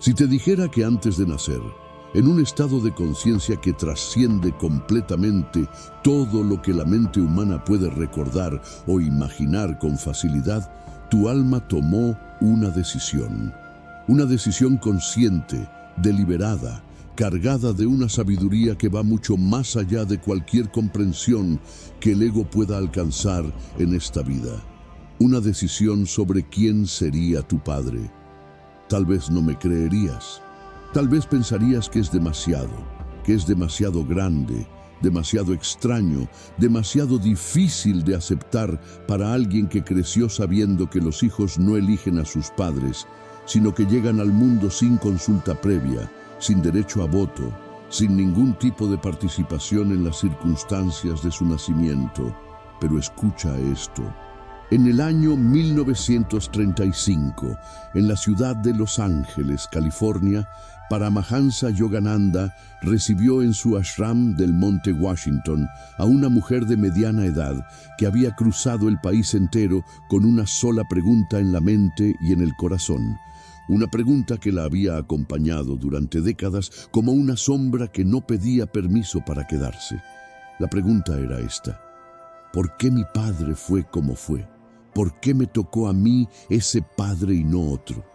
Si te dijera que antes de nacer, en un estado de conciencia que trasciende completamente todo lo que la mente humana puede recordar o imaginar con facilidad, tu alma tomó una decisión consciente, deliberada, cargada de una sabiduría que va mucho más allá de cualquier comprensión que el ego pueda alcanzar en esta vida. Una decisión sobre quién sería tu padre. Tal vez no me creerías. Tal vez pensarías que es demasiado grande, demasiado extraño, demasiado difícil de aceptar para alguien que creció sabiendo que los hijos no eligen a sus padres, sino que llegan al mundo sin consulta previa, sin derecho a voto, sin ningún tipo de participación en las circunstancias de su nacimiento. Pero escucha esto. En el año 1935, en la ciudad de Los Ángeles, California, Paramahansa Yogananda recibió en su ashram del Monte Washington a una mujer de mediana edad que había cruzado el país entero con una sola pregunta en la mente y en el corazón. Una pregunta que la había acompañado durante décadas como una sombra que no pedía permiso para quedarse. La pregunta era esta: ¿por qué mi padre fue como fue? ¿Por qué me tocó a mí ese padre y no otro?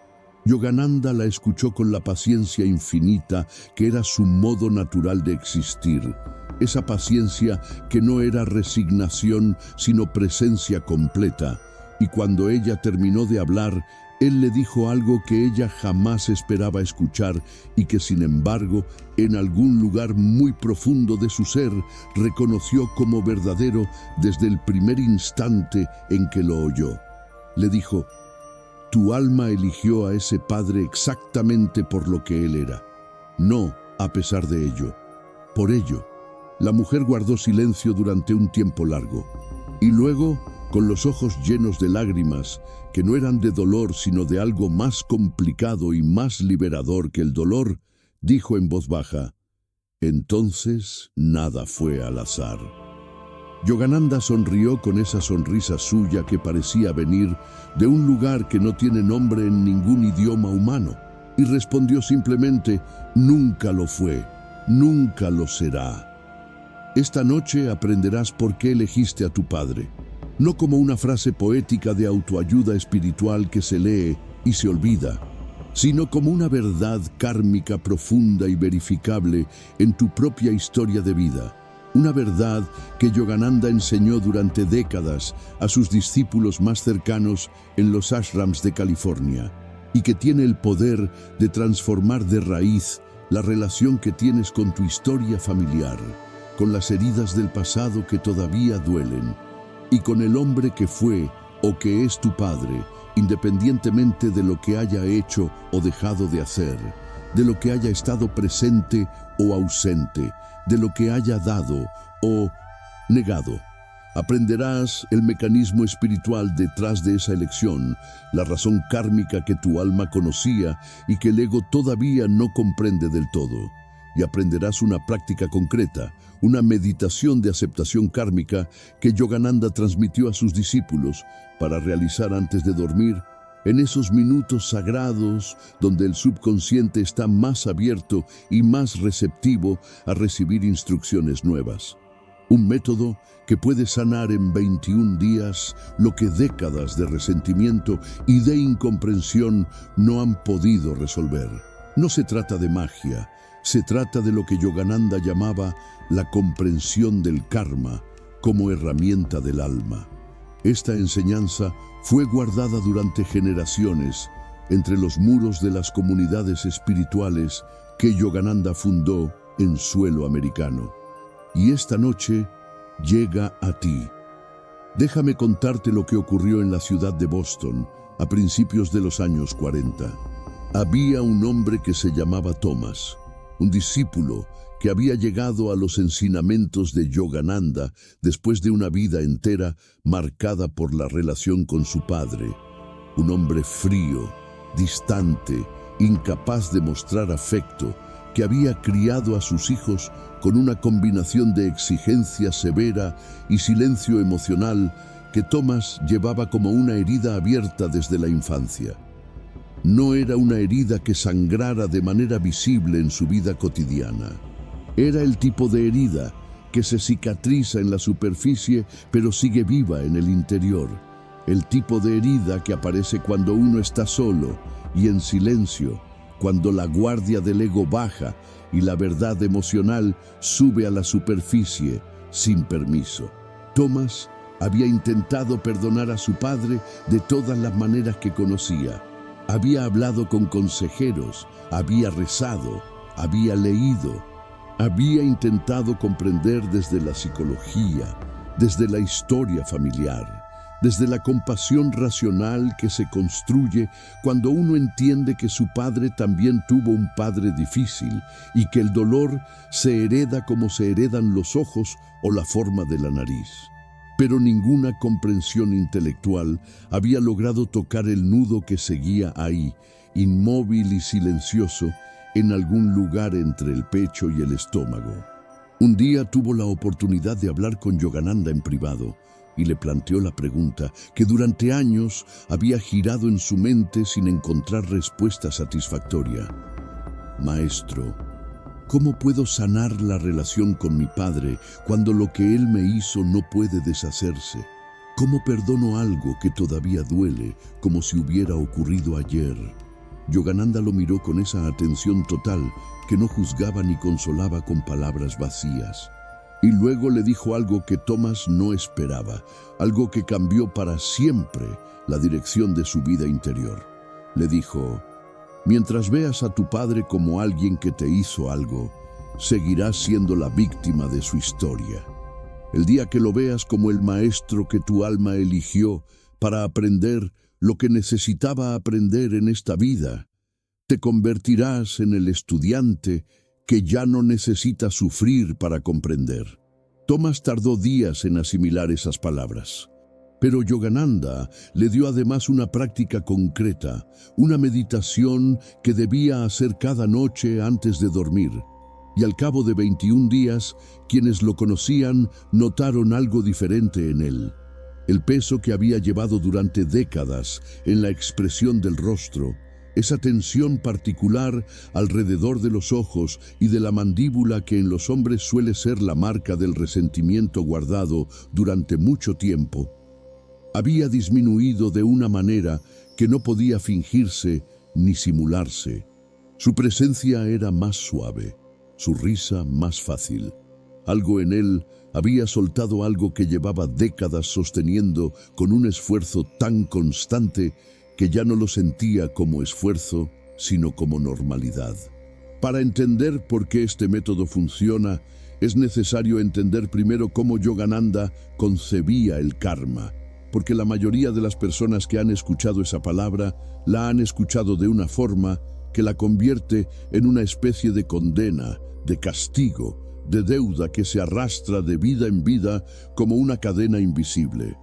Yogananda la escuchó con la paciencia infinita que era su modo natural de existir. Esa paciencia que no era resignación, sino presencia completa. Y cuando ella terminó de hablar, él le dijo algo que ella jamás esperaba escuchar y que, sin embargo, en algún lugar muy profundo de su ser, reconoció como verdadero desde el primer instante en que lo oyó. Le dijo: tu alma eligió a ese padre exactamente por lo que él era, no a pesar de ello. Por ello, la mujer guardó silencio durante un tiempo largo, y luego, con los ojos llenos de lágrimas, que no eran de dolor sino de algo más complicado y más liberador que el dolor, dijo en voz baja: entonces nada fue al azar. Yogananda sonrió con esa sonrisa suya que parecía venir de un lugar que no tiene nombre en ningún idioma humano, y respondió simplemente: nunca lo fue, nunca lo será. Esta noche aprenderás por qué elegiste a tu padre, no como una frase poética de autoayuda espiritual que se lee y se olvida, sino como una verdad kármica profunda y verificable en tu propia historia de vida. Una verdad que Yogananda enseñó durante décadas a sus discípulos más cercanos en los ashrams de California, y que tiene el poder de transformar de raíz la relación que tienes con tu historia familiar, con las heridas del pasado que todavía duelen, y con el hombre que fue o que es tu padre, independientemente de lo que haya hecho o dejado de hacer, de lo que haya estado presente o ausente, de lo que haya dado o negado. Aprenderás el mecanismo espiritual detrás de esa elección, la razón kármica que tu alma conocía y que el ego todavía no comprende del todo. Y aprenderás una práctica concreta, una meditación de aceptación kármica que Yogananda transmitió a sus discípulos para realizar antes de dormir, en esos minutos sagrados donde el subconsciente está más abierto y más receptivo a recibir instrucciones nuevas. Un método que puede sanar en 21 días lo que décadas de resentimiento y de incomprensión no han podido resolver. No se trata de magia, se trata de lo que Yogananda llamaba la comprensión del karma como herramienta del alma. Esta enseñanza fue guardada durante generaciones entre los muros de las comunidades espirituales que Yogananda fundó en suelo americano. Y esta noche llega a ti. Déjame contarte lo que ocurrió en la ciudad de Boston a principios de los años 40. Había un hombre que se llamaba Thomas, un discípulo que había llegado a los ensinamientos de Yogananda después de una vida entera marcada por la relación con su padre. Un hombre frío, distante, incapaz de mostrar afecto, que había criado a sus hijos con una combinación de exigencia severa y silencio emocional que Thomas llevaba como una herida abierta desde la infancia. No era una herida que sangrara de manera visible en su vida cotidiana. Era el tipo de herida que se cicatriza en la superficie pero sigue viva en el interior. El tipo de herida que aparece cuando uno está solo y en silencio, cuando la guardia del ego baja y la verdad emocional sube a la superficie sin permiso. Thomas había intentado perdonar a su padre de todas las maneras que conocía. Había hablado con consejeros, había rezado, había leído, había intentado comprender desde la psicología, desde la historia familiar, desde la compasión racional que se construye cuando uno entiende que su padre también tuvo un padre difícil y que el dolor se hereda como se heredan los ojos o la forma de la nariz. Pero ninguna comprensión intelectual había logrado tocar el nudo que seguía ahí, inmóvil y silencioso, en algún lugar entre el pecho y el estómago. Un día tuvo la oportunidad de hablar con Yogananda en privado y le planteó la pregunta que durante años había girado en su mente sin encontrar respuesta satisfactoria. Maestro, ¿cómo puedo sanar la relación con mi padre cuando lo que él me hizo no puede deshacerse? ¿Cómo perdono algo que todavía duele como si hubiera ocurrido ayer? Yogananda lo miró con esa atención total que no juzgaba ni consolaba con palabras vacías. Y luego le dijo algo que Thomas no esperaba, algo que cambió para siempre la dirección de su vida interior. Le dijo: mientras veas a tu padre como alguien que te hizo algo, seguirás siendo la víctima de su historia. El día que lo veas como el maestro que tu alma eligió para aprender lo que necesitaba aprender en esta vida, te convertirás en el estudiante que ya no necesita sufrir para comprender. Thomas tardó días en asimilar esas palabras. Pero Yogananda le dio además una práctica concreta, una meditación que debía hacer cada noche antes de dormir. Y al cabo de 21 días, quienes lo conocían notaron algo diferente en él. El peso que había llevado durante décadas en la expresión del rostro, esa tensión particular alrededor de los ojos y de la mandíbula que en los hombres suele ser la marca del resentimiento guardado durante mucho tiempo, había disminuido de una manera que no podía fingirse ni simularse. Su presencia era más suave, su risa más fácil. Algo en él había soltado algo que llevaba décadas sosteniendo con un esfuerzo tan constante que ya no lo sentía como esfuerzo, sino como normalidad. Para entender por qué este método funciona, es necesario entender primero cómo Yogananda concebía el karma, porque la mayoría de las personas que han escuchado esa palabra la han escuchado de una forma que la convierte en una especie de condena, de castigo, de deuda que se arrastra de vida en vida como una cadena invisible.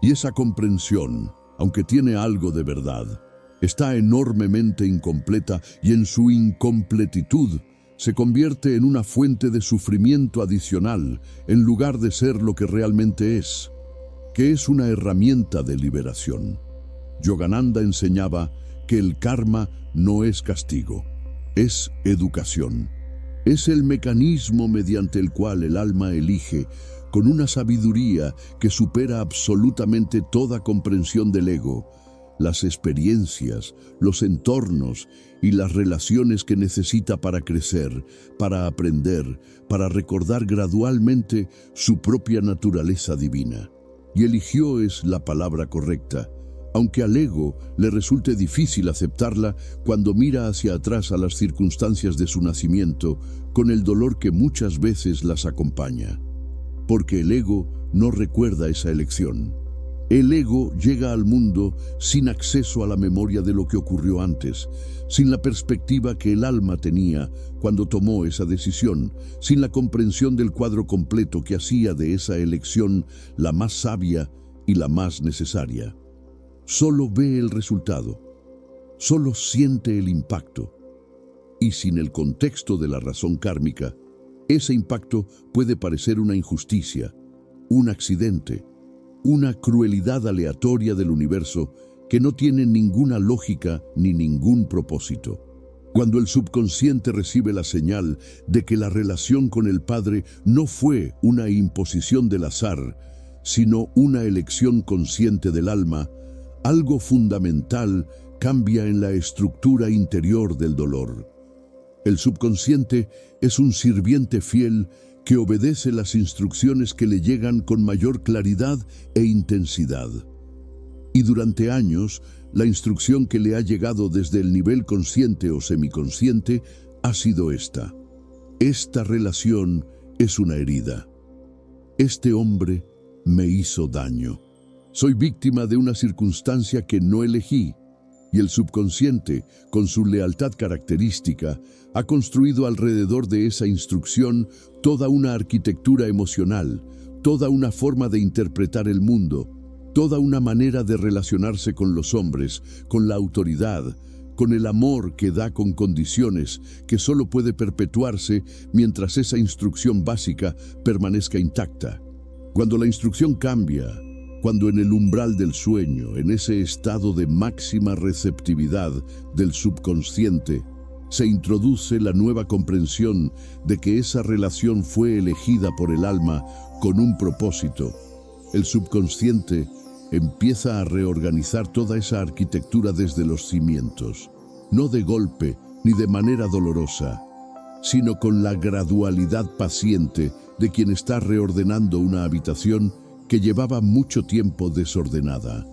Y esa comprensión, aunque tiene algo de verdad, está enormemente incompleta y en su incompletitud se convierte en una fuente de sufrimiento adicional en lugar de ser lo que realmente es, que es una herramienta de liberación. Yogananda enseñaba que el karma no es castigo, es educación. Es el mecanismo mediante el cual el alma elige, con una sabiduría que supera absolutamente toda comprensión del ego, las experiencias, los entornos y las relaciones que necesita para crecer, para aprender, para recordar gradualmente su propia naturaleza divina. Y eligió es la palabra correcta, aunque al ego le resulte difícil aceptarla cuando mira hacia atrás a las circunstancias de su nacimiento con el dolor que muchas veces las acompaña. Porque el ego no recuerda esa elección. El ego llega al mundo sin acceso a la memoria de lo que ocurrió antes, sin la perspectiva que el alma tenía cuando tomó esa decisión, sin la comprensión del cuadro completo que hacía de esa elección la más sabia y la más necesaria. Solo ve el resultado, solo siente el impacto. Y sin el contexto de la razón kármica, ese impacto puede parecer una injusticia, un accidente, una crueldad aleatoria del universo que no tienen ninguna lógica ni ningún propósito. Cuando el subconsciente recibe la señal de que la relación con el Padre no fue una imposición del azar, sino una elección consciente del alma, algo fundamental cambia en la estructura interior del dolor. El subconsciente es un sirviente fiel que obedece las instrucciones que le llegan con mayor claridad e intensidad. Y durante años, la instrucción que le ha llegado desde el nivel consciente o semiconsciente ha sido esta: esta relación es una herida. Este hombre me hizo daño. Soy víctima de una circunstancia que no elegí. Y el subconsciente, con su lealtad característica, ha construido alrededor de esa instrucción toda una arquitectura emocional, toda una forma de interpretar el mundo, toda una manera de relacionarse con los hombres, con la autoridad, con el amor que da con condiciones que solo puede perpetuarse mientras esa instrucción básica permanezca intacta. Cuando la instrucción cambia, cuando en el umbral del sueño, en ese estado de máxima receptividad del subconsciente, se introduce la nueva comprensión de que esa relación fue elegida por el alma con un propósito, el subconsciente empieza a reorganizar toda esa arquitectura desde los cimientos, no de golpe ni de manera dolorosa, sino con la gradualidad paciente de quien está reordenando una habitación que llevaba mucho tiempo desordenada.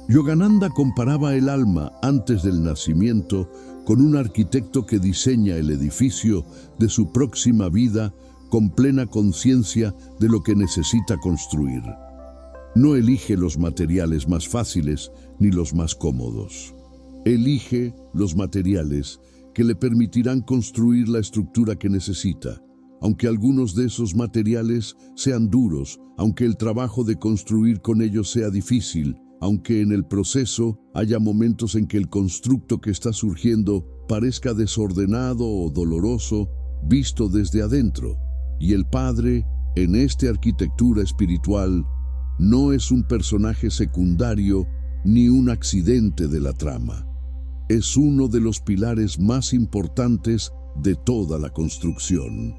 Yogananda comparaba el alma antes del nacimiento con un arquitecto que diseña el edificio de su próxima vida con plena conciencia de lo que necesita construir. No elige los materiales más fáciles ni los más cómodos. Elige los materiales que le permitirán construir la estructura que necesita, aunque algunos de esos materiales sean duros, aunque el trabajo de construir con ellos sea difícil, aunque en el proceso haya momentos en que el constructo que está surgiendo parezca desordenado o doloroso, visto desde adentro. Y el Padre, en esta arquitectura espiritual, no es un personaje secundario ni un accidente de la trama. Es uno de los pilares más importantes de toda la construcción.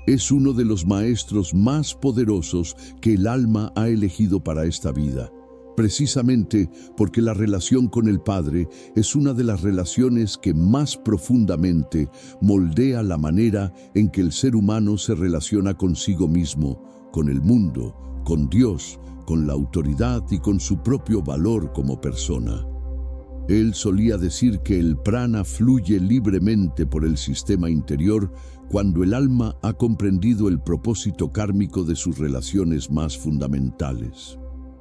Es uno de los maestros más poderosos que el alma ha elegido para esta vida, precisamente porque la relación con el Padre es una de las relaciones que más profundamente moldea la manera en que el ser humano se relaciona consigo mismo, con el mundo, con Dios, con la autoridad y con su propio valor como persona. Él solía decir que el prana fluye libremente por el sistema interior cuando el alma ha comprendido el propósito kármico de sus relaciones más fundamentales.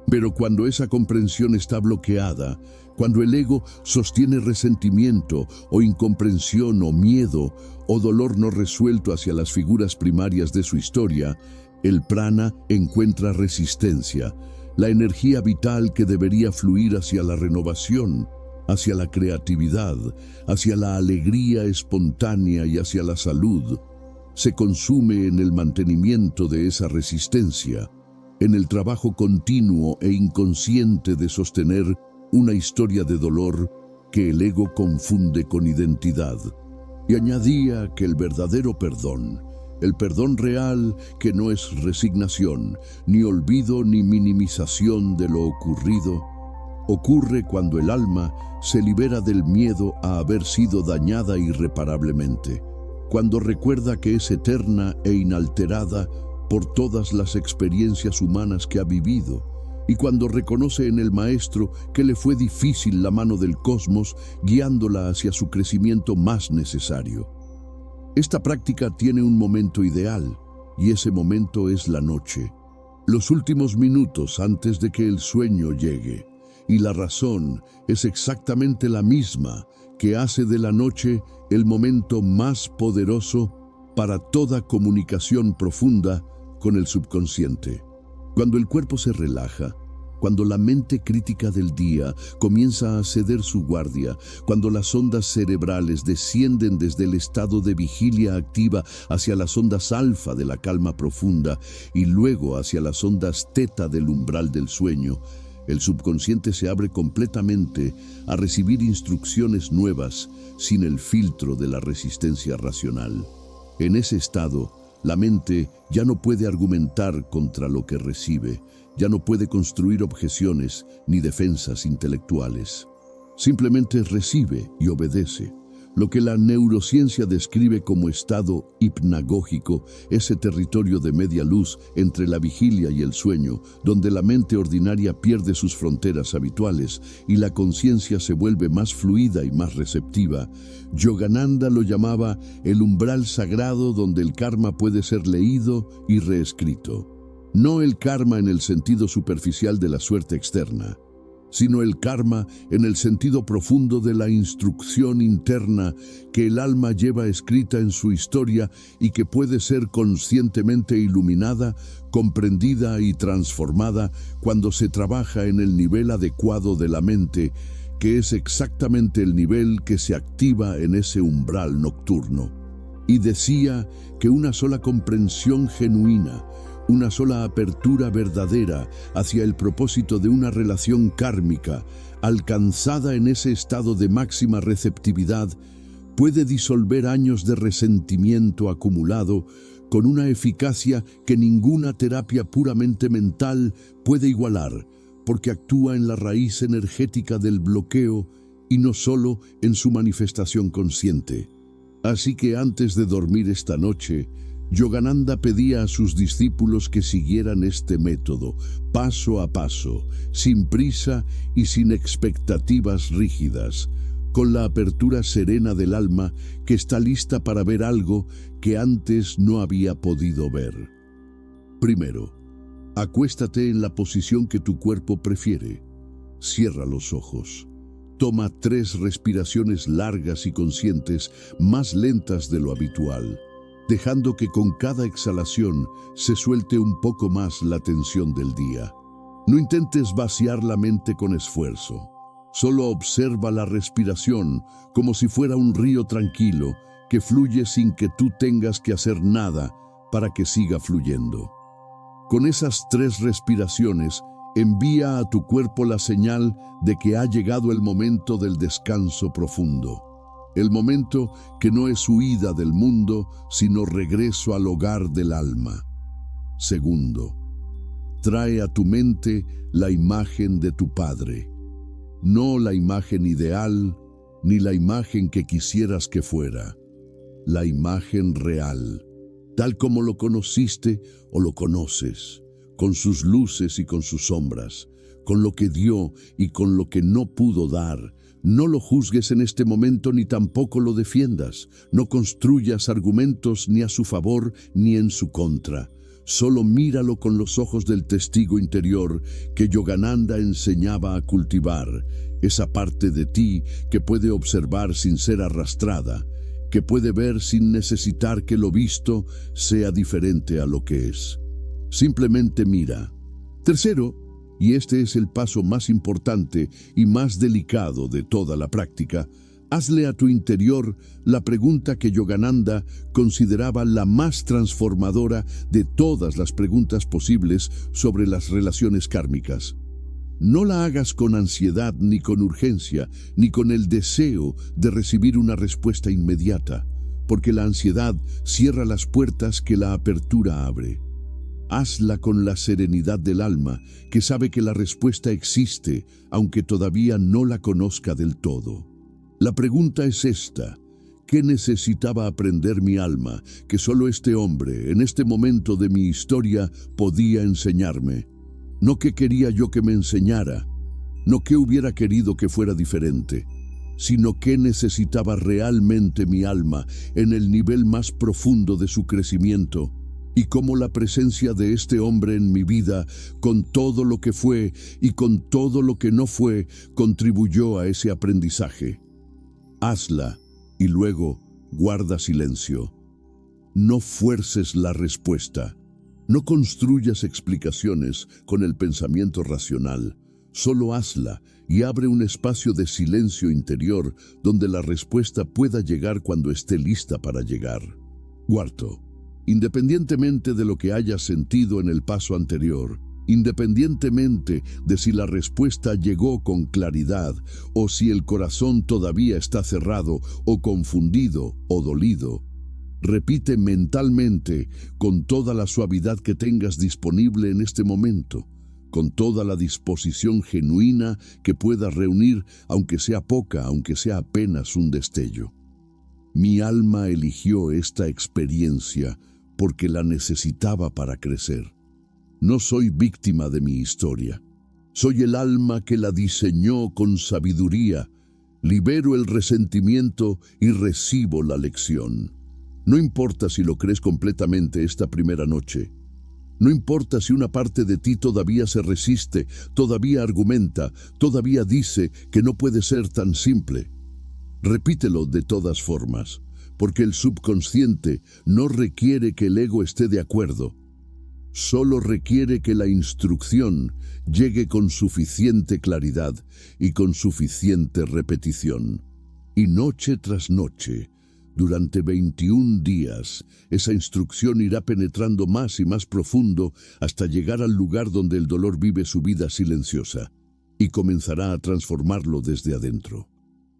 Pero cuando esa comprensión está bloqueada, cuando el ego sostiene resentimiento o incomprensión o miedo o dolor no resuelto hacia las figuras primarias de su historia, el prana encuentra resistencia, la energía vital que debería fluir hacia la renovación, hacia la creatividad, hacia la alegría espontánea y hacia la salud. Se consume en el mantenimiento de esa resistencia, en el trabajo continuo e inconsciente de sostener una historia de dolor que el ego confunde con identidad. Y añadía que el verdadero perdón, el perdón real, que no es resignación, ni olvido ni minimización de lo ocurrido, ocurre cuando el alma se libera del miedo a haber sido dañada irreparablemente, cuando recuerda que es eterna e inalterada por todas las experiencias humanas que ha vivido, y cuando reconoce en el Maestro que le fue difícil la mano del cosmos guiándola hacia su crecimiento más necesario. Esta práctica tiene un momento ideal, y ese momento es la noche, los últimos minutos antes de que el sueño llegue. Y la razón es exactamente la misma que hace de la noche el momento más poderoso para toda comunicación profunda con el subconsciente. Cuando el cuerpo se relaja, cuando la mente crítica del día comienza a ceder su guardia, cuando las ondas cerebrales descienden desde el estado de vigilia activa hacia las ondas alfa de la calma profunda y luego hacia las ondas teta del umbral del sueño, El subconsciente se abre completamente a recibir instrucciones nuevas sin el filtro de la resistencia racional. En ese estado, la mente ya no puede argumentar contra lo que recibe, ya no puede construir objeciones ni defensas intelectuales. Simplemente recibe y obedece. Lo que la neurociencia describe como estado hipnagógico, ese territorio de media luz entre la vigilia y el sueño, donde la mente ordinaria pierde sus fronteras habituales y la conciencia se vuelve más fluida y más receptiva. Yogananda lo llamaba el umbral sagrado donde el karma puede ser leído y reescrito. No el karma en el sentido superficial de la suerte externa, sino el karma en el sentido profundo de la instrucción interna que el alma lleva escrita en su historia y que puede ser conscientemente iluminada, comprendida y transformada cuando se trabaja en el nivel adecuado de la mente, que es exactamente el nivel que se activa en ese umbral nocturno. Y decía que una sola comprensión genuina, una sola apertura verdadera hacia el propósito de una relación kármica, alcanzada en ese estado de máxima receptividad, puede disolver años de resentimiento acumulado con una eficacia que ninguna terapia puramente mental puede igualar, porque actúa en la raíz energética del bloqueo y no solo en su manifestación consciente. Así que antes de dormir esta noche, Yogananda pedía a sus discípulos que siguieran este método, paso a paso, sin prisa y sin expectativas rígidas, con la apertura serena del alma que está lista para ver algo que antes no había podido ver. Primero, acuéstate en la posición que tu cuerpo prefiere. Cierra los ojos. Toma 3 respiraciones largas y conscientes, más lentas de lo habitual, dejando que con cada exhalación se suelte un poco más la tensión del día. No intentes vaciar la mente con esfuerzo. Solo observa la respiración como si fuera un río tranquilo que fluye sin que tú tengas que hacer nada para que siga fluyendo. Con esas 3 respiraciones, envía a tu cuerpo la señal de que ha llegado el momento del descanso profundo. El momento que no es huida del mundo, sino regreso al hogar del alma. Segundo, trae a tu mente la imagen de tu Padre. No la imagen ideal, ni la imagen que quisieras que fuera. La imagen real, tal como lo conociste o lo conoces, con sus luces y con sus sombras, con lo que dio y con lo que no pudo dar. No lo juzgues en este momento ni tampoco lo defiendas. No construyas argumentos ni a su favor ni en su contra. Solo míralo con los ojos del testigo interior que Yogananda enseñaba a cultivar, esa parte de ti que puede observar sin ser arrastrada, que puede ver sin necesitar que lo visto sea diferente a lo que es. Simplemente mira. Tercero, y este es el paso más importante y más delicado de toda la práctica, hazle a tu interior la pregunta que Yogananda consideraba la más transformadora de todas las preguntas posibles sobre las relaciones kármicas. No la hagas con ansiedad ni con urgencia, ni con el deseo de recibir una respuesta inmediata, porque la ansiedad cierra las puertas que la apertura abre. Hazla con la serenidad del alma, que sabe que la respuesta existe, aunque todavía no la conozca del todo. La pregunta es esta: ¿qué necesitaba aprender mi alma que solo este hombre, en este momento de mi historia, podía enseñarme? No qué quería yo que me enseñara, no qué hubiera querido que fuera diferente, sino qué necesitaba realmente mi alma en el nivel más profundo de su crecimiento, y cómo la presencia de este hombre en mi vida, con todo lo que fue y con todo lo que no fue, contribuyó a ese aprendizaje. Hazla y luego guarda silencio. No fuerces la respuesta. No construyas explicaciones con el pensamiento racional. Solo hazla y abre un espacio de silencio interior donde la respuesta pueda llegar cuando esté lista para llegar. Cuarto, independientemente de lo que hayas sentido en el paso anterior, independientemente de si la respuesta llegó con claridad o si el corazón todavía está cerrado o confundido o dolido. Repite mentalmente con toda la suavidad que tengas disponible en este momento, con toda la disposición genuina que puedas reunir, aunque sea poca, aunque sea apenas un destello. Mi alma eligió esta experiencia porque la necesitaba para crecer. No soy víctima de mi historia. Soy el alma que la diseñó con sabiduría. Libero el resentimiento y recibo la lección. No importa si lo crees completamente esta primera noche. No importa si una parte de ti todavía se resiste, todavía argumenta, todavía dice que no puede ser tan simple. Repítelo de todas formas, porque el subconsciente no requiere que el ego esté de acuerdo. Solo requiere que la instrucción llegue con suficiente claridad y con suficiente repetición. Y noche tras noche, durante 21 días, esa instrucción irá penetrando más y más profundo hasta llegar al lugar donde el dolor vive su vida silenciosa y comenzará a transformarlo desde adentro.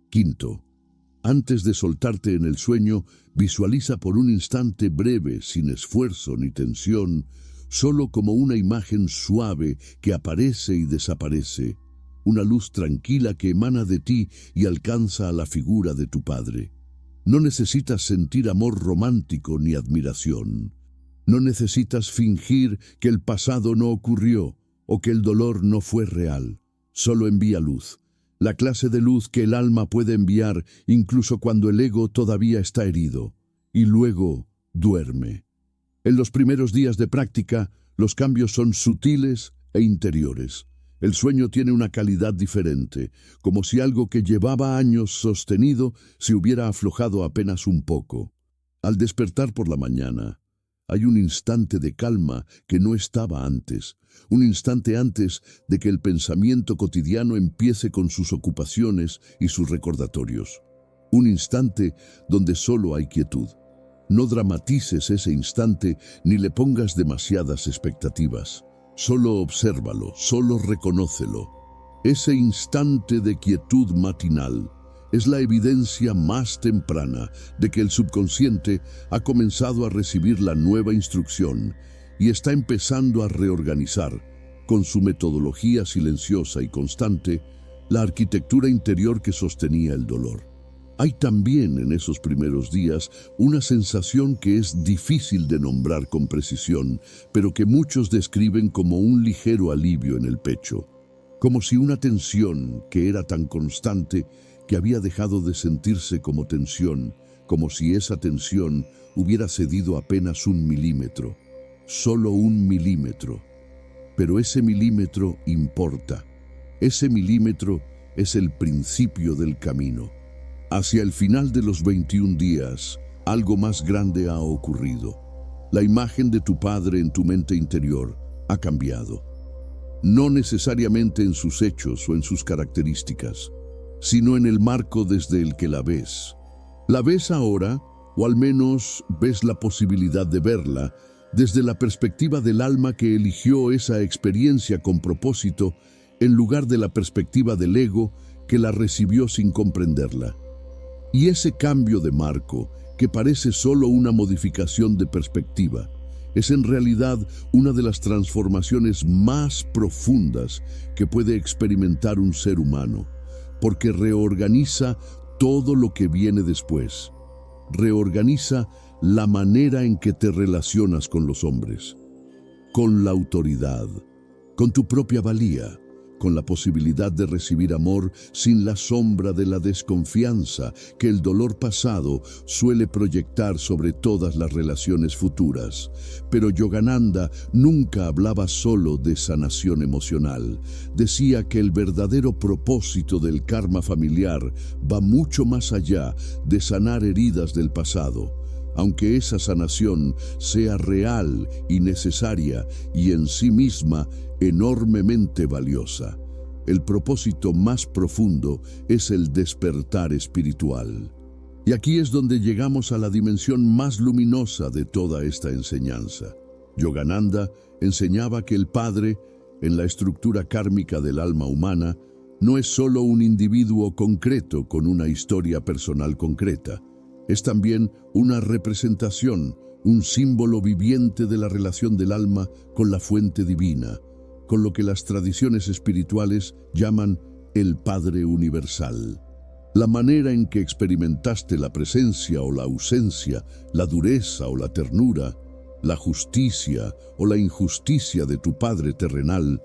Quinto, antes de soltarte en el sueño, visualiza por un instante breve, sin esfuerzo ni tensión, solo como una imagen suave que aparece y desaparece, una luz tranquila que emana de ti y alcanza a la figura de tu padre. No necesitas sentir amor romántico ni admiración. No necesitas fingir que el pasado no ocurrió o que el dolor no fue real. Solo envía luz, la clase de luz que el alma puede enviar incluso cuando el ego todavía está herido. Y luego duerme. En los primeros días de práctica, los cambios son sutiles e interiores. El sueño tiene una calidad diferente, como si algo que llevaba años sostenido se hubiera aflojado apenas un poco. Al despertar por la mañana, hay un instante de calma que no estaba antes, un instante antes de que el pensamiento cotidiano empiece con sus ocupaciones y sus recordatorios. Un instante donde solo hay quietud. No dramatices ese instante ni le pongas demasiadas expectativas. Solo obsérvalo, solo reconócelo. Ese instante de quietud matinal es la evidencia más temprana de que el subconsciente ha comenzado a recibir la nueva instrucción y está empezando a reorganizar, con su metodología silenciosa y constante, la arquitectura interior que sostenía el dolor. Hay también en esos primeros días una sensación que es difícil de nombrar con precisión, pero que muchos describen como un ligero alivio en el pecho, como si una tensión que era tan constante que había dejado de sentirse como tensión, como si esa tensión hubiera cedido apenas 1 milímetro, solo 1 milímetro. Pero ese milímetro importa. Ese milímetro es el principio del camino. Hacia el final de los 21 días, algo más grande ha ocurrido. La imagen de tu padre en tu mente interior ha cambiado. No necesariamente en sus hechos o en sus características, sino en el marco desde el que la ves. La ves ahora, o al menos ves la posibilidad de verla, desde la perspectiva del alma que eligió esa experiencia con propósito, en lugar de la perspectiva del ego que la recibió sin comprenderla. Y ese cambio de marco, que parece solo una modificación de perspectiva, es en realidad una de las transformaciones más profundas que puede experimentar un ser humano, porque reorganiza todo lo que viene después. Reorganiza la manera en que te relacionas con los hombres, con la autoridad, con tu propia valía, con la posibilidad de recibir amor sin la sombra de la desconfianza que el dolor pasado suele proyectar sobre todas las relaciones futuras. Pero Yogananda nunca hablaba solo de sanación emocional. Decía que el verdadero propósito del karma familiar va mucho más allá de sanar heridas del pasado. Aunque esa sanación sea real y necesaria y en sí misma enormemente valiosa, el propósito más profundo es el despertar espiritual. Y aquí es donde llegamos a la dimensión más luminosa de toda esta enseñanza. Yogananda enseñaba que el Padre, en la estructura kármica del alma humana, no es solo un individuo concreto con una historia personal concreta. Es también una representación, un símbolo viviente de la relación del alma con la fuente divina, con lo que las tradiciones espirituales llaman el Padre Universal. La manera en que experimentaste la presencia o la ausencia, la dureza o la ternura, la justicia o la injusticia de tu Padre terrenal,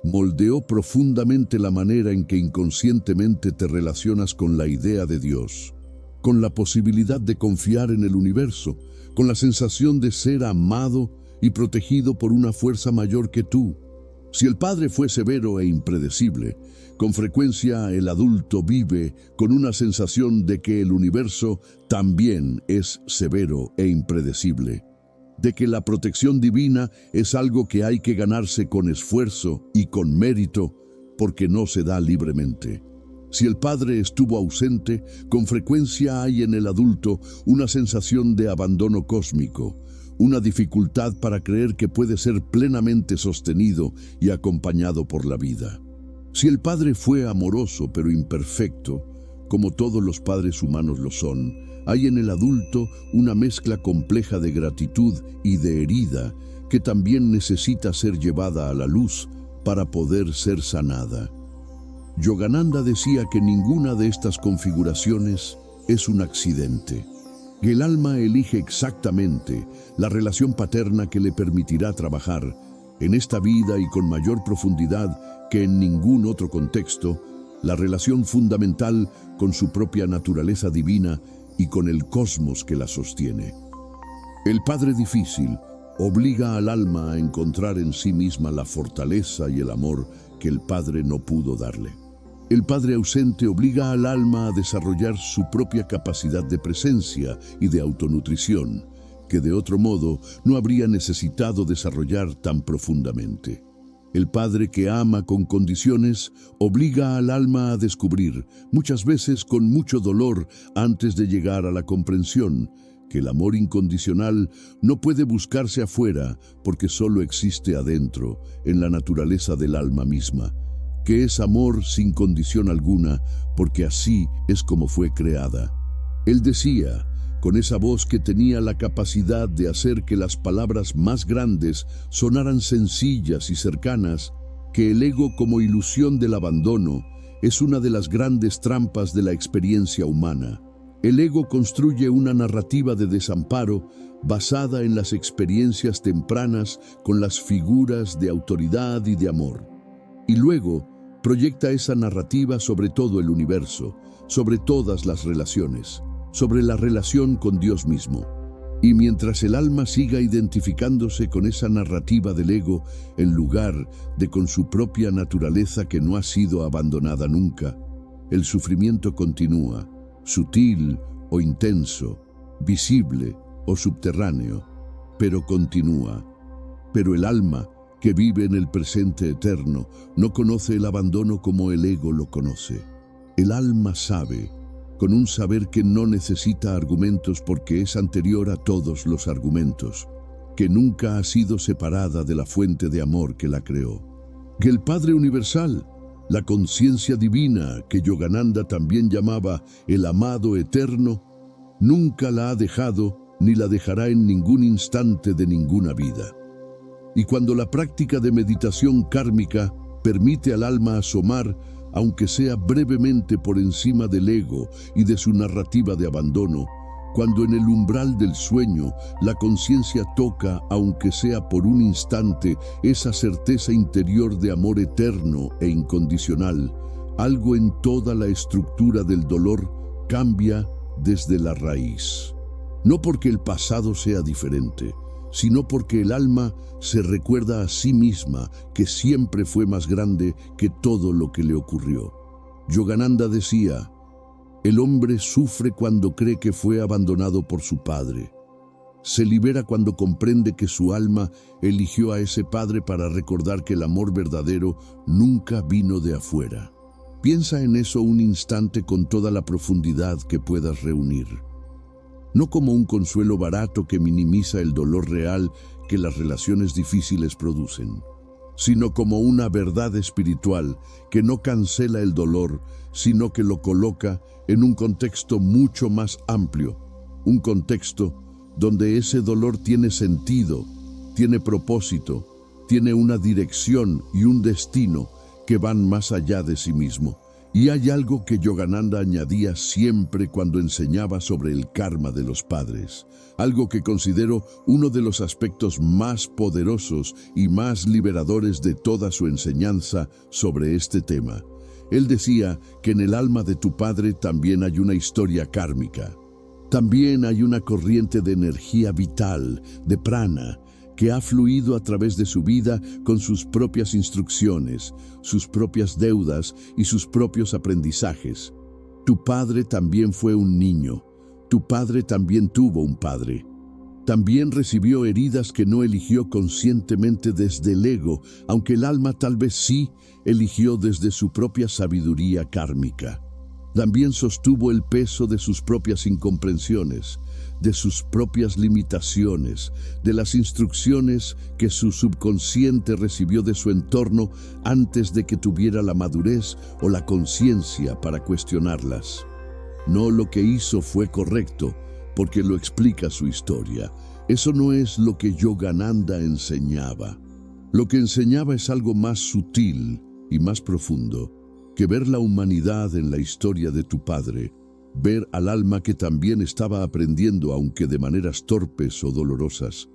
moldeó profundamente la manera en que inconscientemente te relacionas con la idea de Dios, con la posibilidad de confiar en el universo, con la sensación de ser amado y protegido por una fuerza mayor que tú. Si el Padre fue severo e impredecible, con frecuencia el adulto vive con una sensación de que el universo también es severo e impredecible, de que la protección divina es algo que hay que ganarse con esfuerzo y con mérito, porque no se da libremente. Si el Padre estuvo ausente, con frecuencia hay en el adulto una sensación de abandono cósmico, una dificultad para creer que puede ser plenamente sostenido y acompañado por la vida. Si el Padre fue amoroso pero imperfecto, como todos los padres humanos lo son, hay en el adulto una mezcla compleja de gratitud y de herida que también necesita ser llevada a la luz para poder ser sanada. Yogananda decía que ninguna de estas configuraciones es un accidente. Que el alma elige exactamente la relación paterna que le permitirá trabajar en esta vida y con mayor profundidad que en ningún otro contexto, la relación fundamental con su propia naturaleza divina y con el cosmos que la sostiene. El Padre difícil obliga al alma a encontrar en sí misma la fortaleza y el amor que el Padre no pudo darle. El Padre ausente obliga al alma a desarrollar su propia capacidad de presencia y de autonutrición, que de otro modo no habría necesitado desarrollar tan profundamente. El Padre que ama con condiciones obliga al alma a descubrir, muchas veces con mucho dolor antes de llegar a la comprensión, que el amor incondicional no puede buscarse afuera porque solo existe adentro, en la naturaleza del alma misma, que es amor sin condición alguna, porque así es como fue creada. Él decía, con esa voz que tenía la capacidad de hacer que las palabras más grandes sonaran sencillas y cercanas, que el ego como ilusión del abandono es una de las grandes trampas de la experiencia humana. El ego construye una narrativa de desamparo basada en las experiencias tempranas con las figuras de autoridad y de amor. Y luego proyecta esa narrativa sobre todo el universo, sobre todas las relaciones, sobre la relación con Dios mismo. Y mientras el alma siga identificándose con esa narrativa del ego, en lugar de con su propia naturaleza que no ha sido abandonada nunca, el sufrimiento continúa, sutil o intenso, visible o subterráneo, pero continúa. Pero el alma, que vive en el presente eterno, no conoce el abandono como el ego lo conoce. El alma sabe, con un saber que no necesita argumentos porque es anterior a todos los argumentos, que nunca ha sido separada de la fuente de amor que la creó. Que el Padre Universal, la conciencia divina que Yogananda también llamaba el amado eterno, nunca la ha dejado ni la dejará en ningún instante de ninguna vida. Y cuando la práctica de meditación kármica permite al alma asomar, aunque sea brevemente por encima del ego y de su narrativa de abandono, cuando en el umbral del sueño la conciencia toca, aunque sea por un instante, esa certeza interior de amor eterno e incondicional, algo en toda la estructura del dolor cambia desde la raíz. No porque el pasado sea diferente, sino porque el alma se recuerda a sí misma que siempre fue más grande que todo lo que le ocurrió. Yogananda decía, el hombre sufre cuando cree que fue abandonado por su padre. Se libera cuando comprende que su alma eligió a ese padre para recordar que el amor verdadero nunca vino de afuera. Piensa en eso un instante con toda la profundidad que puedas reunir. No como un consuelo barato que minimiza el dolor real que las relaciones difíciles producen. sino como una verdad espiritual que no cancela el dolor, sino que lo coloca en un contexto mucho más amplio, un contexto donde ese dolor tiene sentido, tiene propósito, tiene una dirección y un destino que van más allá de sí mismo. Y hay algo que Yogananda añadía siempre cuando enseñaba sobre el karma de los padres, algo que considero uno de los aspectos más poderosos y más liberadores de toda su enseñanza sobre este tema. Él decía que en el alma de tu padre también hay una historia kármica. También hay una corriente de energía vital, de prana, que ha fluido a través de su vida con sus propias instrucciones, sus propias deudas y sus propios aprendizajes. Tu padre también fue un niño. Tu padre también tuvo un padre. También recibió heridas que no eligió conscientemente desde el ego, aunque el alma tal vez sí eligió desde su propia sabiduría kármica. También sostuvo el peso de sus propias incomprensiones, de sus propias limitaciones, de las instrucciones que su subconsciente recibió de su entorno antes de que tuviera la madurez o la conciencia para cuestionarlas. No lo que hizo fue correcto, porque lo explica su historia. Eso no es lo que Yogananda enseñaba. Lo que enseñaba es algo más sutil y más profundo, que ver la humanidad en la historia de tu padre, ver al alma que también estaba aprendiendo, aunque de maneras torpes o dolorosas.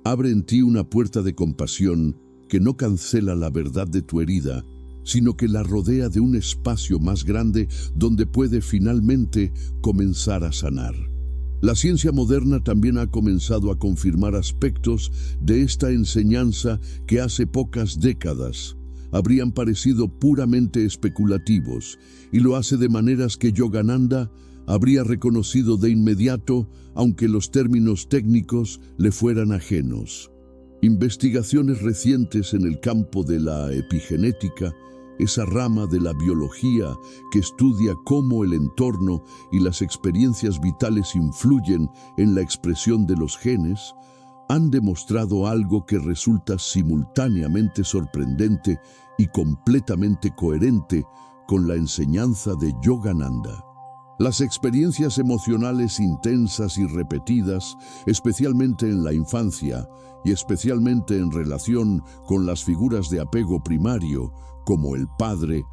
Abre en ti una puerta de compasión que no cancela la verdad de tu herida, sino que la rodea de un espacio más grande donde puede finalmente comenzar a sanar. La ciencia moderna también ha comenzado a confirmar aspectos de esta enseñanza que hace pocas décadas habrían parecido puramente especulativos, y lo hace de maneras que Yogananda habría reconocido de inmediato, aunque los términos técnicos le fueran ajenos. Investigaciones recientes en el campo de la epigenética, esa rama de la biología que estudia cómo el entorno y las experiencias vitales influyen en la expresión de los genes, han demostrado algo que resulta simultáneamente sorprendente y completamente coherente con la enseñanza de Yogananda. Las experiencias emocionales intensas y repetidas, especialmente en la infancia y especialmente en relación con las figuras de apego primario, como el padre,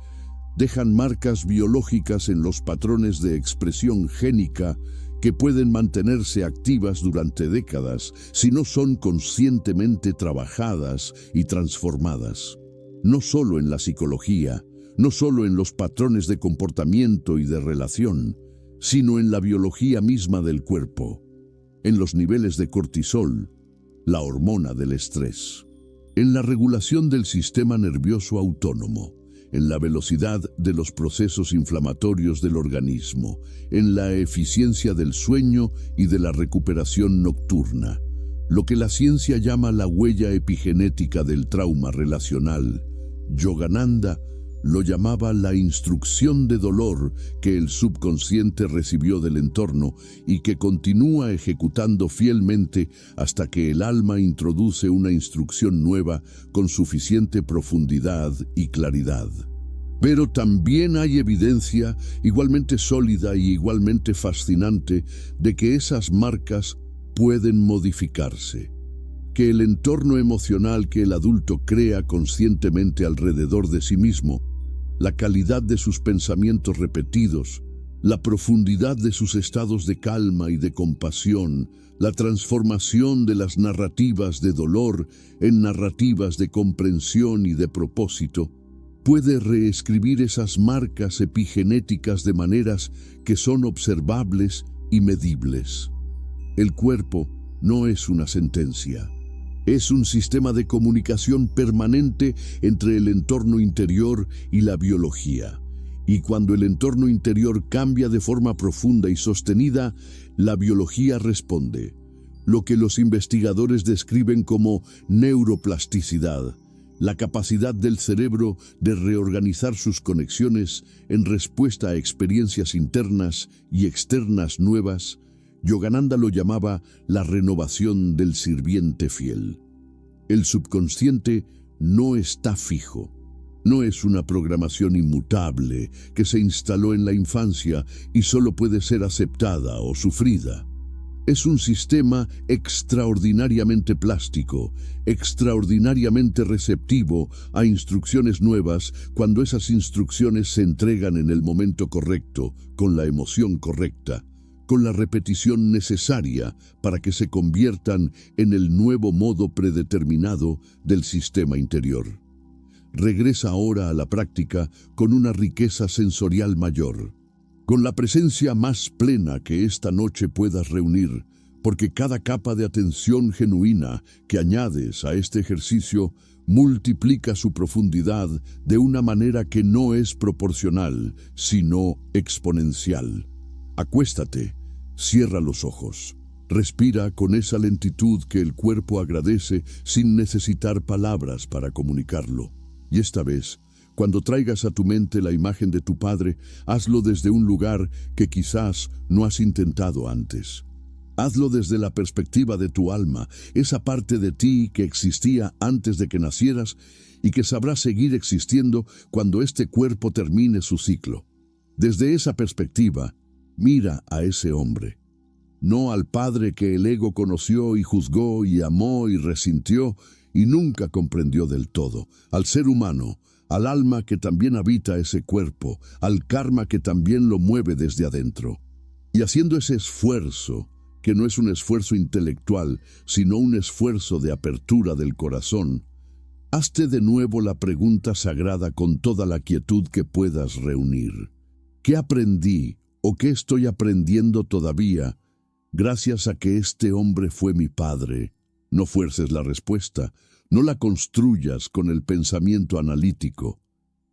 dejan marcas biológicas en los patrones de expresión génica que pueden mantenerse activas durante décadas si no son conscientemente trabajadas y transformadas. No solo en la psicología, no solo en los patrones de comportamiento y de relación, sino en la biología misma del cuerpo, en los niveles de cortisol, la hormona del estrés, en la regulación del sistema nervioso autónomo, en la velocidad de los procesos inflamatorios del organismo, en la eficiencia del sueño y de la recuperación nocturna, lo que la ciencia llama la huella epigenética del trauma relacional. Yogananda lo llamaba la instrucción de dolor que el subconsciente recibió del entorno y que continúa ejecutando fielmente hasta que el alma introduce una instrucción nueva con suficiente profundidad y claridad. Pero también hay evidencia igualmente sólida y igualmente fascinante de que esas marcas pueden modificarse, que el entorno emocional que el adulto crea conscientemente alrededor de sí mismo, la calidad de sus pensamientos repetidos, la profundidad de sus estados de calma y de compasión, la transformación de las narrativas de dolor en narrativas de comprensión y de propósito, puede reescribir esas marcas epigenéticas de maneras que son observables y medibles. El cuerpo no es una sentencia. Es un sistema de comunicación permanente entre el entorno interior y la biología. Y cuando el entorno interior cambia de forma profunda y sostenida, la biología responde. Lo que los investigadores describen como neuroplasticidad, la capacidad del cerebro de reorganizar sus conexiones en respuesta a experiencias internas y externas nuevas, Yogananda lo llamaba la renovación del sirviente fiel. El subconsciente no está fijo. No es una programación inmutable que se instaló en la infancia y solo puede ser aceptada o sufrida. Es un sistema extraordinariamente plástico, extraordinariamente receptivo a instrucciones nuevas cuando esas instrucciones se entregan en el momento correcto, con la emoción correcta, con la repetición necesaria para que se conviertan en el nuevo modo predeterminado del sistema interior. Regresa ahora a la práctica con una riqueza sensorial mayor, con la presencia más plena que esta noche puedas reunir, porque cada capa de atención genuina que añades a este ejercicio multiplica su profundidad de una manera que no es proporcional, sino exponencial. Acuéstate, cierra los ojos, respira con esa lentitud que el cuerpo agradece sin necesitar palabras para comunicarlo. Y esta vez, cuando traigas a tu mente la imagen de tu padre, hazlo desde un lugar que quizás no has intentado antes. Hazlo desde la perspectiva de tu alma, esa parte de ti que existía antes de que nacieras y que sabrá seguir existiendo cuando este cuerpo termine su ciclo. Desde esa perspectiva, mira a ese hombre. No al padre que el ego conoció y juzgó y amó y resintió y nunca comprendió del todo, al ser humano, al alma que también habita ese cuerpo, al karma que también lo mueve desde adentro. Y haciendo ese esfuerzo, que no es un esfuerzo intelectual, sino un esfuerzo de apertura del corazón, hazte de nuevo la pregunta sagrada con toda la quietud que puedas reunir. ¿Qué aprendí o qué estoy aprendiendo todavía gracias a que este hombre fue mi padre? No fuerces la respuesta, no la construyas con el pensamiento analítico.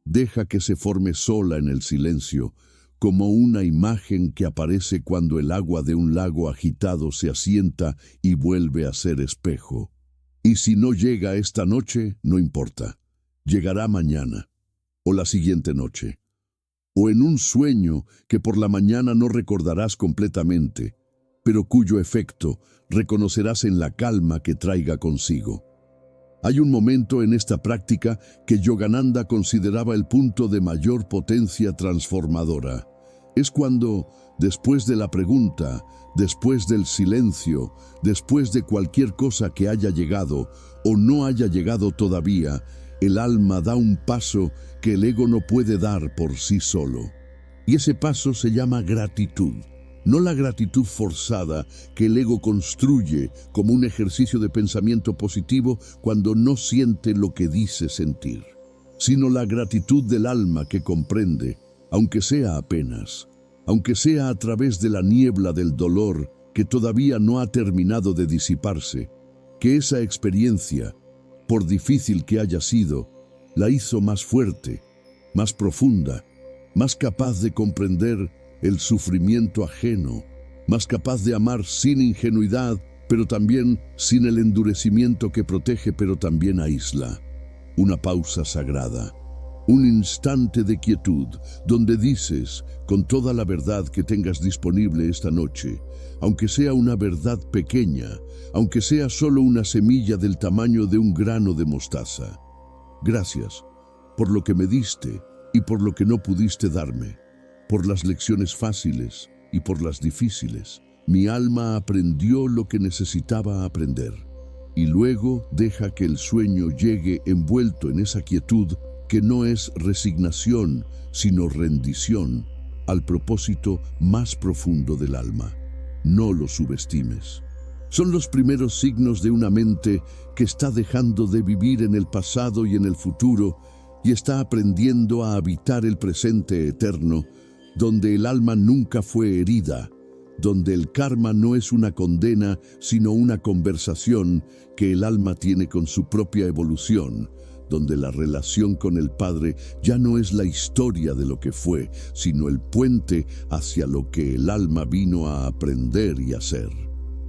Deja que se forme sola en el silencio, como una imagen que aparece cuando el agua de un lago agitado se asienta y vuelve a ser espejo. Y si no llega esta noche, no importa. Llegará mañana, o la siguiente noche, o en un sueño que por la mañana no recordarás completamente, pero cuyo efecto reconocerás en la calma que traiga consigo. Hay un momento en esta práctica que Yogananda consideraba el punto de mayor potencia transformadora. Es cuando, después de la pregunta, después del silencio, después de cualquier cosa que haya llegado o no haya llegado todavía, el alma da un paso que el ego no puede dar por sí solo. Y ese paso se llama gratitud. No la gratitud forzada que el ego construye como un ejercicio de pensamiento positivo cuando no siente lo que dice sentir, sino la gratitud del alma que comprende, aunque sea apenas, aunque sea a través de la niebla del dolor que todavía no ha terminado de disiparse, que esa experiencia, por difícil que haya sido, la hizo más fuerte, más profunda, más capaz de comprender el sufrimiento ajeno, más capaz de amar sin ingenuidad, pero también sin el endurecimiento que protege pero también aísla. Una pausa sagrada, un instante de quietud, donde dices, con toda la verdad que tengas disponible esta noche, aunque sea una verdad pequeña, aunque sea solo una semilla del tamaño de un grano de mostaza. Gracias por lo que me diste y por lo que no pudiste darme. Por las lecciones fáciles y por las difíciles. Mi alma aprendió lo que necesitaba aprender. Y luego deja que el sueño llegue envuelto en esa quietud que no es resignación, sino rendición al propósito más profundo del alma. No lo subestimes. Son los primeros signos de una mente que está dejando de vivir en el pasado y en el futuro y está aprendiendo a habitar el presente eterno, donde el alma nunca fue herida, donde el karma no es una condena, sino una conversación que el alma tiene con su propia evolución, donde la relación con el Padre ya no es la historia de lo que fue, sino el puente hacia lo que el alma vino a aprender y hacer.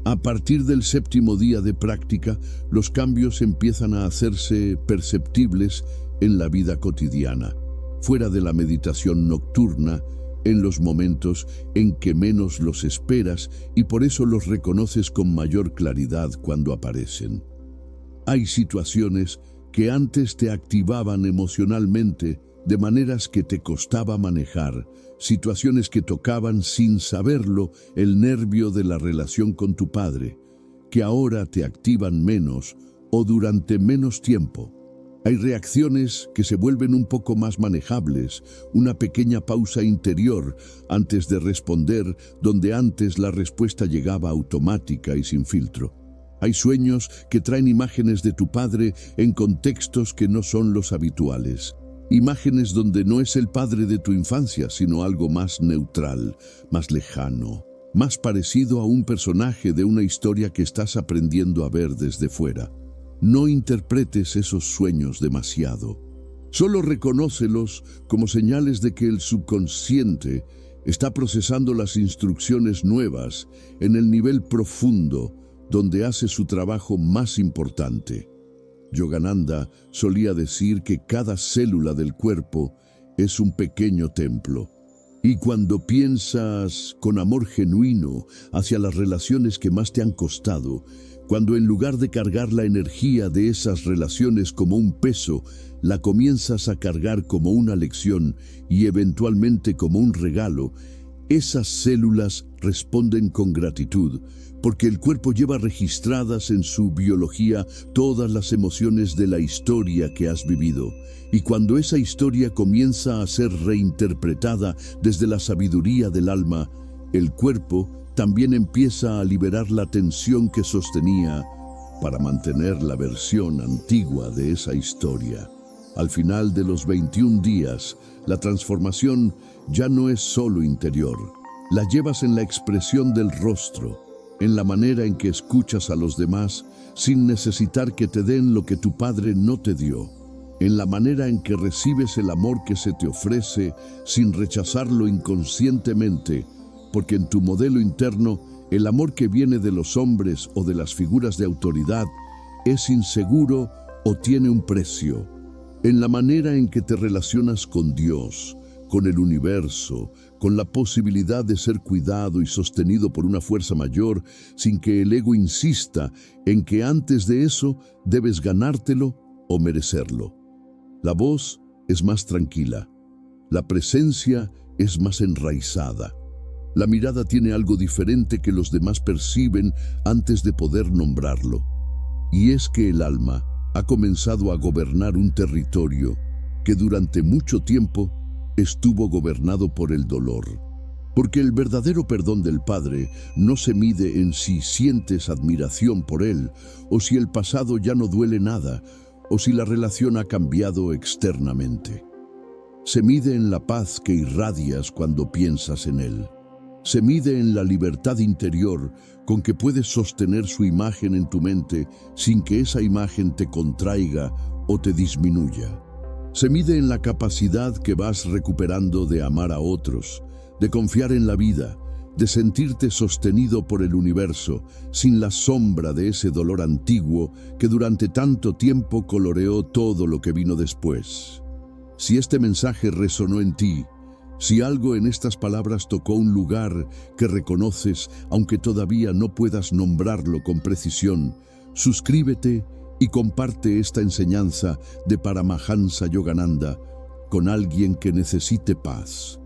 A partir del 7º día de práctica, los cambios empiezan a hacerse perceptibles en la vida cotidiana, fuera de la meditación nocturna, en los momentos en que menos los esperas y por eso los reconoces con mayor claridad cuando aparecen. Hay situaciones que antes te activaban emocionalmente de maneras que te costaba manejar, situaciones que tocaban sin saberlo el nervio de la relación con tu padre, que ahora te activan menos o durante menos tiempo. Hay reacciones que se vuelven un poco más manejables, una pequeña pausa interior antes de responder, donde antes la respuesta llegaba automática y sin filtro. Hay sueños que traen imágenes de tu padre en contextos que no son los habituales. Imágenes donde no es el padre de tu infancia, sino algo más neutral, más lejano, más parecido a un personaje de una historia que estás aprendiendo a ver desde fuera. No interpretes esos sueños demasiado. Solo reconócelos como señales de que el subconsciente está procesando las instrucciones nuevas en el nivel profundo, donde hace su trabajo más importante. Yogananda solía decir que cada célula del cuerpo es un pequeño templo. Y cuando piensas con amor genuino hacia las relaciones que más te han costado, cuando en lugar de cargar la energía de esas relaciones como un peso, la comienzas a cargar como una lección y eventualmente como un regalo, esas células responden con gratitud, porque el cuerpo lleva registradas en su biología todas las emociones de la historia que has vivido. Y cuando esa historia comienza a ser reinterpretada desde la sabiduría del alma, el cuerpo también empieza a liberar la tensión que sostenía para mantener la versión antigua de esa historia. Al final de los 21 días, la transformación ya no es solo interior. La llevas en la expresión del rostro, en la manera en que escuchas a los demás sin necesitar que te den lo que tu padre no te dio, en la manera en que recibes el amor que se te ofrece sin rechazarlo inconscientemente, porque en tu modelo interno el amor que viene de los hombres o de las figuras de autoridad es inseguro o tiene un precio, en la manera en que te relacionas con Dios, con el universo, con la posibilidad de ser cuidado y sostenido por una fuerza mayor, sin que el ego insista en que antes de eso debes ganártelo o merecerlo. La voz es más tranquila, la presencia es más enraizada. La mirada tiene algo diferente que los demás perciben antes de poder nombrarlo. Y es que el alma ha comenzado a gobernar un territorio que durante mucho tiempo estuvo gobernado por el dolor. Porque el verdadero perdón del Padre no se mide en si sientes admiración por Él, o si el pasado ya no duele nada, o si la relación ha cambiado externamente. Se mide en la paz que irradias cuando piensas en Él. Se mide en la libertad interior con que puedes sostener su imagen en tu mente sin que esa imagen te contraiga o te disminuya. Se mide en la capacidad que vas recuperando de amar a otros, de confiar en la vida, de sentirte sostenido por el universo, sin la sombra de ese dolor antiguo que durante tanto tiempo coloreó todo lo que vino después. Si este mensaje resonó en ti, si algo en estas palabras tocó un lugar que reconoces, aunque todavía no puedas nombrarlo con precisión, suscríbete y comparte esta enseñanza de Paramahansa Yogananda con alguien que necesite paz.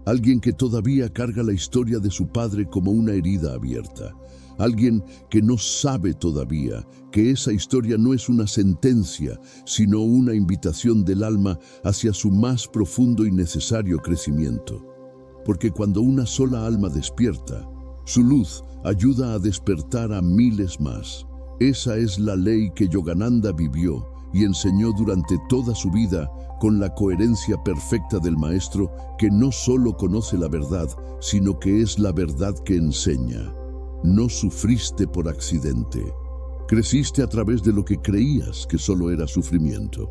Alguien que todavía carga la historia de su padre como una herida abierta. Alguien que no sabe todavía que esa historia no es una sentencia, sino una invitación del alma hacia su más profundo y necesario crecimiento. Porque cuando una sola alma despierta, su luz ayuda a despertar a miles más. Esa es la ley que Yogananda vivió y enseñó durante toda su vida con la coherencia perfecta del maestro que no solo conoce la verdad, sino que es la verdad que enseña. No sufriste por accidente. Creciste a través de lo que creías que solo era sufrimiento.